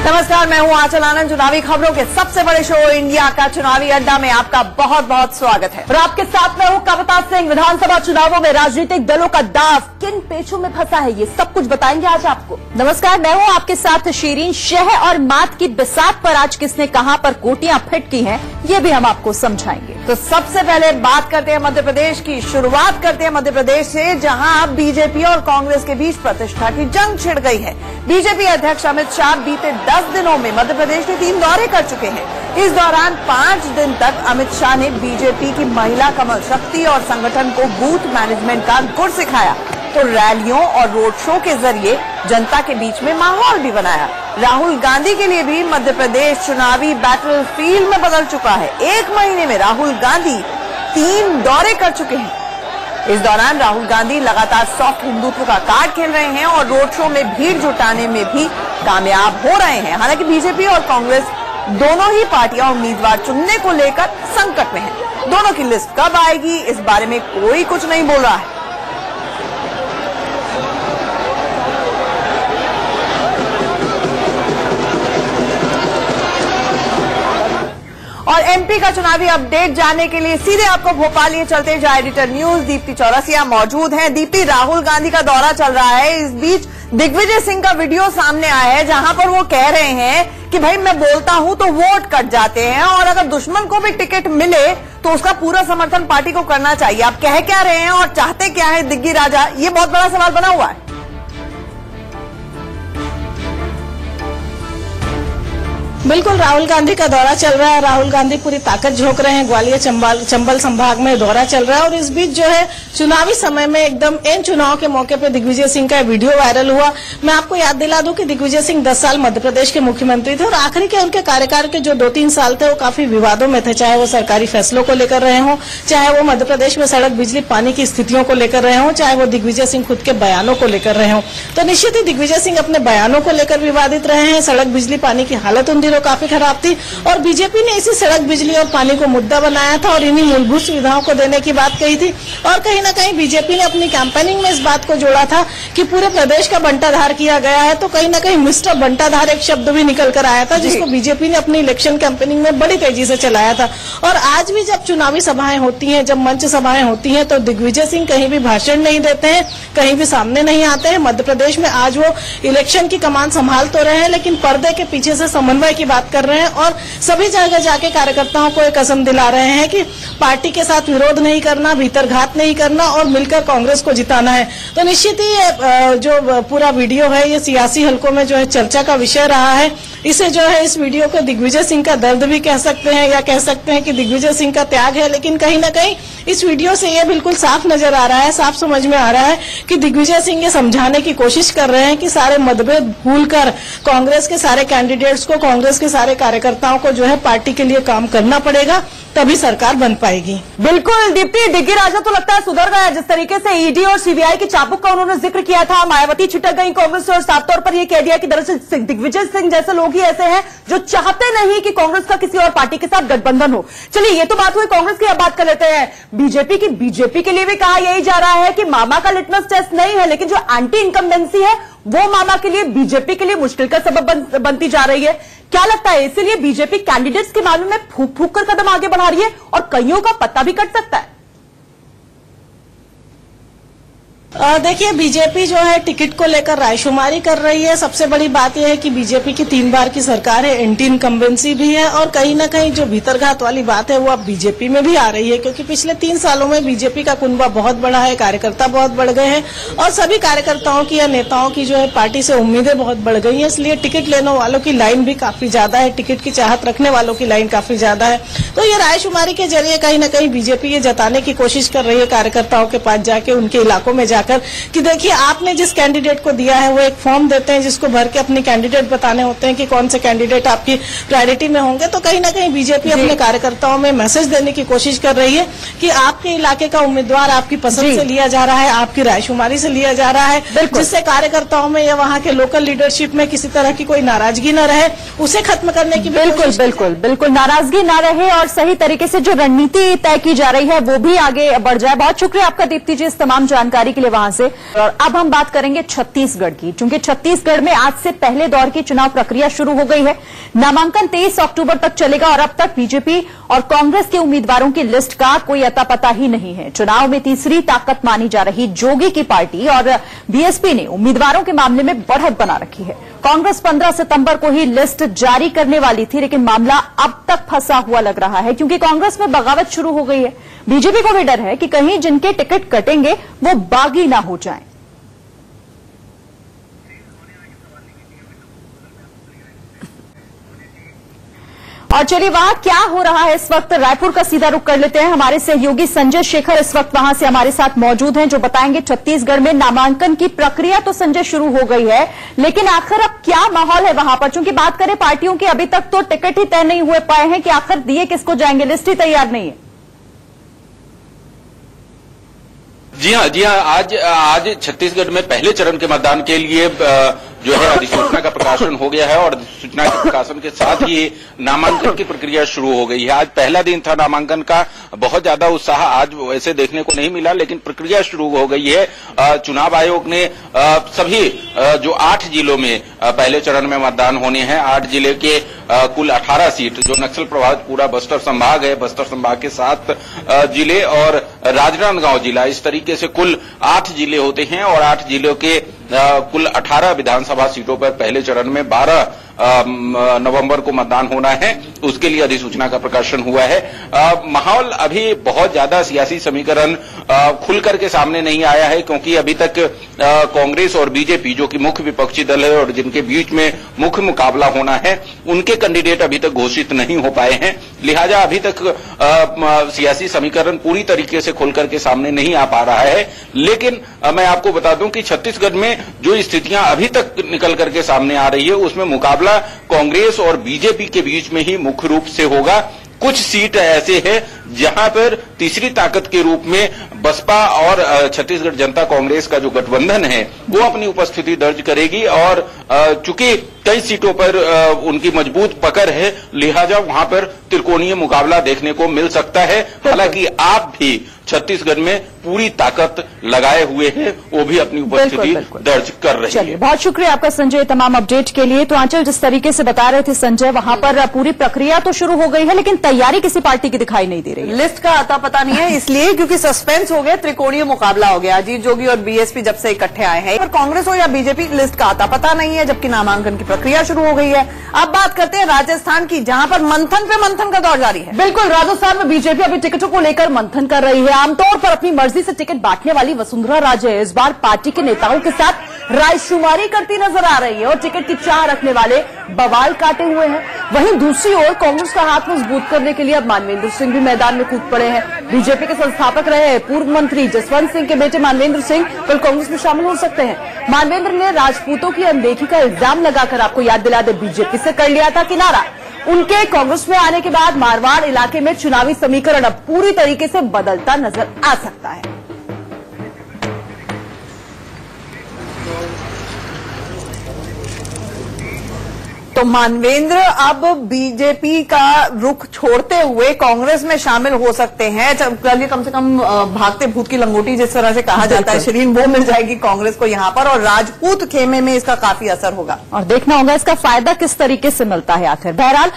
नमस्कार, मैं हूं आंचल आनंद। चुनावी खबरों के सबसे बड़े शो इंडिया का चुनावी अड्डा में आपका बहुत बहुत स्वागत है। और आपके साथ मैं हूं कविता सिंह। विधानसभा चुनावों में राजनीतिक दलों का दाव किन पेचों में फंसा है, ये सब कुछ बताएंगे आज आपको। नमस्कार, मैं हूं आपके साथ शीरीन। शह और मात की बिसात पर आज किसने कहां पर कोटियां फिट की हैं, ये भी हम आपको समझाएंगे। तो सबसे पहले बात करते हैं मध्य प्रदेश की। शुरुआत करते हैं मध्य प्रदेश से, जहां बीजेपी और कांग्रेस के बीच प्रतिष्ठा की जंग छिड़ गई है। बीजेपी अध्यक्ष अमित शाह बीते 10 दिनों में मध्य प्रदेश के 3 दौरे कर चुके हैं। इस दौरान 5 दिन तक अमित शाह ने बीजेपी की महिला कमल शक्ति और संगठन को बूथ मैनेजमेंट का गुर सिखाया, तो रैलियों और रोड शो के जरिए जनता के बीच में माहौल भी बनाया। राहुल गांधी के लिए भी मध्य प्रदेश चुनावी बैटल फील्ड में बदल चुका है। 1 महीने में राहुल गांधी 3 दौरे कर चुके हैं। इस दौरान राहुल गांधी लगातार सॉफ्ट हिंदुत्व का कार्ड खेल रहे हैं और रोड शो में भीड़ जुटाने में भी कामयाब हो रहे हैं। हालांकि बीजेपी और कांग्रेस दोनों ही पार्टियां उम्मीदवार चुनने को लेकर संकट में हैं। दोनों की लिस्ट कब आएगी, इस बारे में कोई कुछ नहीं बोल रहा है। और एमपी का चुनावी अपडेट जानने के लिए सीधे आपको भोपाल लिए चलते जाए। एडिटर न्यूज दीप्ति चौरसिया मौजूद हैं। दीप्ति, राहुल गांधी का दौरा चल रहा है, इस बीच दिग्विजय सिंह का वीडियो सामने आया है जहां पर वो कह रहे हैं कि भाई मैं बोलता हूं तो वोट कट जाते हैं और अगर दुश्मन को भी टिकट मिले तो उसका पूरा समर्थन पार्टी को करना चाहिए। आप कह क्या रहे हैं और चाहते क्या है दिग्गी राजा, ये बहुत बड़ा सवाल बना हुआ है। बिल्कुल, राहुल गांधी का दौरा चल रहा है। राहुल गांधी पूरी ताकत झोंक रहे हैं। ग्वालियर चंबल संभाग में दौरा चल रहा है और इस बीच जो है चुनावी समय में एकदम इन चुनाव के मौके पे दिग्विजय सिंह का वीडियो वायरल हुआ। मैं आपको याद दिला दूं कि दिग्विजय सिंह 10 साल मध्य प्रदेश के मुख्यमंत्री थे और आखिरी के उनके कार्यकाल के जो 2-3 साल थे वो काफी विवादों में थे, चाहे वो सरकारी फैसलों को लेकर रहे हों, चाहे वो मध्य प्रदेश में सड़क बिजली पानी की स्थितियों को लेकर रहे हों, चाहे वो दिग्विजय सिंह खुद के बयानों को लेकर रहे हों। तो निश्चित ही दिग्विजय सिंह अपने बयानों को लेकर विवादित रहे हैं। सड़क बिजली पानी की हालत उन दिनों काफी खराब थी और बीजेपी ने इसी सड़क बिजली और पानी को मुद्दा बनाया था और इन्हीं मूलभूत सुविधाओं को देने की बात कही थी। और कहीं न कहीं बीजेपी ने अपनी कैंपेनिंग में इस बात को जोड़ा था कि पूरे प्रदेश का बंटाधार किया गया है, तो कहीं न कहीं मिस्टर बंटाधार एक शब्द भी निकल कर आया था जिसको बीजेपी ने अपनी इलेक्शन कैंपेनिंग में बड़ी तेजी से चलाया था। और आज भी जब चुनावी सभाएं होती हैं, जब मंच सभाएं होती हैं, तो दिग्विजय सिंह कहीं भी भाषण नहीं देते हैं, कहीं भी सामने नहीं आते हैं। मध्य प्रदेश में आज वो इलेक्शन की कमान संभाल तो रहे हैं लेकिन पर्दे के पीछे से समन्वय की बात कर रहे हैं और सभी जगह जाके कार्यकर्ताओं को एक कसम दिला रहे हैं कि पार्टी के साथ विरोध नहीं करना, भीतरघात नहीं करना और मिलकर कांग्रेस को जिताना है। तो निश्चित ही ये जो पूरा वीडियो है ये सियासी हलकों में जो है चर्चा का विषय रहा है। इसे जो है इस वीडियो को दिग्विजय सिंह का दर्द भी कह सकते हैं या कह सकते हैं कि दिग्विजय सिंह का त्याग है, लेकिन कहीं न कहीं इस वीडियो से ये बिल्कुल साफ नजर आ रहा है, साफ समझ में आ रहा है कि दिग्विजय सिंह ये समझाने की कोशिश कर रहे हैं कि सारे मतभेद भूलकर कांग्रेस के सारे कैंडिडेट्स को, कांग्रेस के सारे कार्यकर्ताओं को जो है पार्टी के लिए काम करना पड़ेगा, तभी सरकार बन पाएगी। बिल्कुल दीप्ति, दिग्गी राजा तो लगता है सुधर गया। जिस तरीके से ईडी और सीबीआई की चाबुक का उन्होंने जिक्र किया था, मायावती छिटक गई कांग्रेस से और साफ तौर पर यह कह दिया कि दरअसल दिग्विजय सिंह जैसे लोग ही ऐसे हैं जो चाहते नहीं कि कांग्रेस का किसी और पार्टी के साथ गठबंधन हो। चलिए, ये तो बात हुई कांग्रेस की, अब बात कर लेते हैं बीजेपी के लिए भी कहा यही जा रहा है कि मामा का लिटमस टेस्ट नहीं है, लेकिन जो एंटी इनकम्बेंसी है वो मामा के लिए, बीजेपी के लिए मुश्किल का सबब बनती जा रही है। क्या लगता है इसीलिए बीजेपी कैंडिडेट्स के मामले में फूक फूक कर कदम आगे बढ़ा रही है और कईयों का पत्ता भी कट सकता है? देखिए, बीजेपी जो है टिकट को लेकर रायशुमारी कर रही है। सबसे बड़ी बात यह है कि बीजेपी की 3 बार की सरकार है, एंटी इनकम्बेंसी भी है और कहीं न कहीं जो भीतरघात वाली बात है वो अब बीजेपी में भी आ रही है, क्योंकि पिछले 3 सालों में बीजेपी का कुनबा बहुत बड़ा है, कार्यकर्ता बहुत बढ़ गए हैं और सभी कार्यकर्ताओं की या नेताओं की जो है पार्टी से उम्मीदें बहुत बढ़ गई हैं। इसलिए टिकट लेने वालों की लाइन भी काफी ज्यादा है, टिकट की चाहत रखने वालों की लाइन काफी ज्यादा है। तो ये रायशुमारी के जरिए कहीं न कहीं बीजेपी ये जताने की कोशिश कर रही है कार्यकर्ताओं के पास जाके, उनके इलाकों में जाकर कि देखिए आपने जिस कैंडिडेट को दिया है वो एक फॉर्म देते हैं जिसको भर के अपने कैंडिडेट बताने होते हैं कि कौन से कैंडिडेट आपकी प्रायोरिटी में होंगे। तो कहीं ना कहीं बीजेपी अपने कार्यकर्ताओं में मैसेज देने की कोशिश कर रही है कि आपके इलाके का उम्मीदवार आपकी पसंद से लिया जा रहा है, आपकी रायशुमारी से लिया जा रहा है, जिससे कार्यकर्ताओं में या वहाँ के लोकल लीडरशिप में किसी तरह की कोई नाराजगी न रहे, उसे खत्म करने की बिल्कुल नाराजगी न रहे और सही तरीके से जो रणनीति तय की जा रही है वो भी आगे बढ़ जाए। बहुत शुक्रिया आपका दीप्ति जी इस तमाम जानकारी के लिए। लिए वहां से। और अब हम बात करेंगे छत्तीसगढ़ की, क्योंकि छत्तीसगढ़ में आज से पहले दौर की चुनाव प्रक्रिया शुरू हो गई है। नामांकन 23 अक्टूबर तक चलेगा और अब तक बीजेपी और कांग्रेस के उम्मीदवारों की लिस्ट का कोई अता पता ही नहीं है। चुनाव में तीसरी ताकत मानी जा रही जोगी की पार्टी और बीएसपी ने उम्मीदवारों के मामले में बढ़त बना रखी है। कांग्रेस 15 सितंबर को ही लिस्ट जारी करने वाली थी, लेकिन मामला अब तक फंसा हुआ लग रहा है, क्योंकि कांग्रेस में बगावत शुरू हो गई है। बीजेपी को भी डर है कि कहीं जिनके टिकट कटेंगे वो बागी ना हो जाएं। और चलिए वहां क्या हो रहा है इस वक्त, रायपुर का सीधा रुख कर लेते हैं। हमारे सहयोगी संजय शेखर इस वक्त वहां से हमारे साथ मौजूद हैं, जो बताएंगे छत्तीसगढ़ में नामांकन की प्रक्रिया तो संजय शुरू हो गई है, लेकिन आखिर अब क्या माहौल है वहां पर? चूंकि बात करें पार्टियों की, अभी तक तो टिकट ही तय नहीं हुए पाए हैं कि आखिर दिए किसको जाएंगे, लिस्ट ही तैयार नहीं है। जी हाँ, आज छत्तीसगढ़ में पहले चरण के मतदान के लिए जो है अधिसूचना का प्रकाशन हो गया है और अधिसूचना के प्रकाशन के साथ ही नामांकन की प्रक्रिया शुरू हो गई है। आज पहला दिन था नामांकन का, बहुत ज्यादा उत्साह आज वैसे देखने को नहीं मिला, लेकिन प्रक्रिया शुरू हो गई है। चुनाव आयोग ने सभी जो 8 जिलों में पहले चरण में मतदान होने हैं, 8 जिले के कुल 18 सीट, जो नक्सल प्रभावित पूरा बस्तर संभाग है, बस्तर संभाग के 7 जिले और राजनांदगांव जिला, इस तरीके से कुल 8 जिले होते हैं और 8 जिलों के कुल 18 विधानसभा सीटों पर पहले चरण में 12 नवंबर को मतदान होना है। उसके लिए अधिसूचना का प्रकाशन हुआ है। माहौल अभी बहुत ज्यादा सियासी समीकरण खुल करके सामने नहीं आया है, क्योंकि अभी तक कांग्रेस और बीजेपी, जो कि मुख्य विपक्षी दल है और जिनके बीच में मुख्य मुकाबला होना है, उनके कैंडिडेट अभी तक घोषित नहीं हो पाए हैं। लिहाजा अभी तक सियासी समीकरण पूरी तरीके से खुल करके सामने नहीं आ पा रहा है। लेकिन मैं आपको बता दूं कि छत्तीसगढ़ में जो स्थितियां अभी तक निकल करके सामने आ रही है, उसमें मुकाबला कांग्रेस और बीजेपी के बीच में ही मुख्य रूप से होगा। कुछ सीट ऐसे हैं जहां पर तीसरी ताकत के रूप में बसपा और छत्तीसगढ़ जनता कांग्रेस का जो गठबंधन है वो अपनी उपस्थिति दर्ज करेगी और चूंकि कई सीटों पर उनकी मजबूत पकड़ है, लिहाजा वहां पर त्रिकोणीय मुकाबला देखने को मिल सकता है। हालांकि आप भी छत्तीसगढ़ में पूरी ताकत लगाए हुए हैं, वो भी अपनी उपस्थिति दर्ज कर रही है। बहुत शुक्रिया आपका संजय तमाम अपडेट के लिए। तो आंचल, जिस तरीके से बता रहे थे संजय, वहां पर पूरी प्रक्रिया तो शुरू हो गई है, लेकिन तैयारी किसी पार्टी की दिखाई नहीं दे रही। लिस्ट का अता पता नहीं है, इसलिए क्योंकि सस्पेंस हो गया, त्रिकोणीय मुकाबला हो गया। अजीत जोगी और बीएसपी जब से इकट्ठे आए हैं, और कांग्रेस हो या बीजेपी, लिस्ट का अता पता नहीं है, जबकि नामांकन की प्रक्रिया शुरू हो गई है। अब बात करते हैं राजस्थान की, जहां पर मंथन पे मंथन का दौर जारी है। बिल्कुल, राजस्थान में बीजेपी अभी टिकटों को लेकर मंथन कर रही है। आमतौर पर अपनी मर्जी से टिकट बांटने वाली वसुंधरा राजे इस बार पार्टी के नेताओं के साथ रायशुमारी करती नजर आ रही है और टिकट की चाह रखने वाले बवाल काटे हुए हैं। वहीं दूसरी ओर कांग्रेस का हाथ मजबूत करने के लिए अब मानवेंद्र सिंह भी मैदान में कूद पड़े हैं। बीजेपी के संस्थापक रहे पूर्व मंत्री जसवंत सिंह के बेटे मानवेंद्र सिंह कल कांग्रेस में शामिल हो सकते हैं। मानवेंद्र ने राजपूतों की अनदेखी का इल्जाम लगाकर, आपको याद दिला दे, बीजेपी से कर लिया था किनारा। उनके कांग्रेस में आने के बाद मारवाड़ इलाके में चुनावी समीकरण अब पूरी तरीके से बदलता नजर आ सकता है। तो मानवेंद्र अब बीजेपी का रुख छोड़ते हुए कांग्रेस में शामिल हो सकते हैं। कम से कम भागते भूत की लंगोटी जिस तरह से कहा जाता है शरीर, वो मिल जाएगी कांग्रेस को यहां पर, और राजपूत खेमे में इसका काफी असर होगा और देखना होगा इसका फायदा किस तरीके से मिलता है आखिर। बहरहाल